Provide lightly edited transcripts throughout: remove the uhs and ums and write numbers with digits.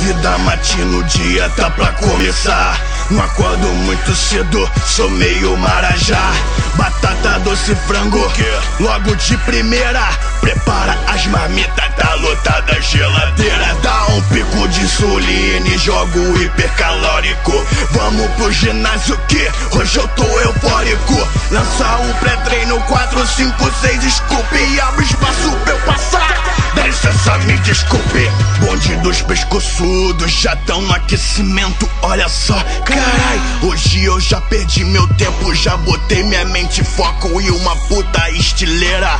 vida matina, o dia tá pra começar. Não acordo muito cedo, sou meio marajá. Batata, doce, frango, logo de primeira. Prepara as marmitas, tá lotada a geladeira. Dá um pico de insulina e jogo hipercalórico. Vamos pro ginásio que hoje eu tô eufórico. Lança um pré-treino 4, 5, 6 scoop e abre espaço pra eu passar. Dá licença, me desculpe. Bonde dos pescoçudos já tão no aquecimento. Olha só, carai, hoje eu já perdi meu tempo. Já botei minha mente em foco e uma puta estileira.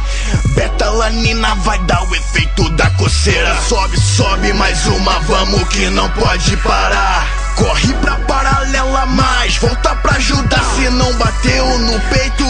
Betalanina vai dar o efeito da coceira. Sobe, sobe, mais uma, vamos que não pode parar. Corre pra paralela, mas volta pra ajudar. Se não bateu no peito,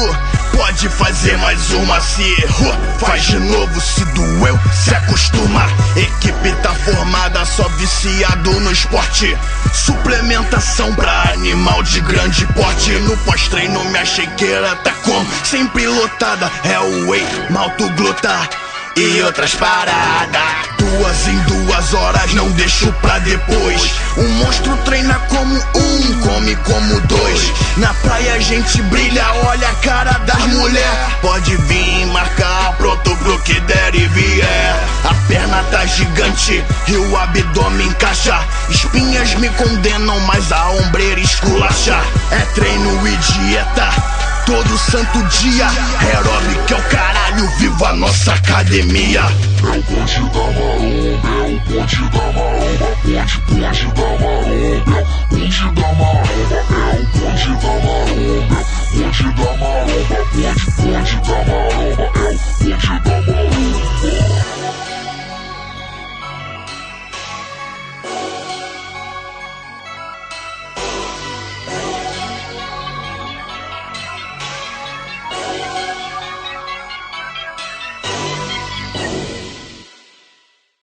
pode fazer mais uma. Se errou, faz de novo. Se doeu, se acostuma. Equipe tá formada, só viciado no esporte. Suplementação pra animal de grande porte. No pós-treino minha shakeira tá como sempre lotada. É o whey, malto glota e outras paradas. 2 em 2 horas, não deixo pra depois. Um monstro treina como um, come como 2. Na praia a gente brilha, olha a cara das mulher. Pode vir marcar, pronto pro que der e vier. A perna tá gigante e o abdômen encaixa. Espinhas me condenam, mas a ombreira esculacha. É treino e dieta todo santo dia. Aeróbica é o caralho, viva a nossa academia. É o bonde da maromba, é o bonde da maromba. Bonde da maromba, é o bonde da maromba. É o bonde da maromba, bonde da maromba. Bonde da maromba, é o bonde da maromba.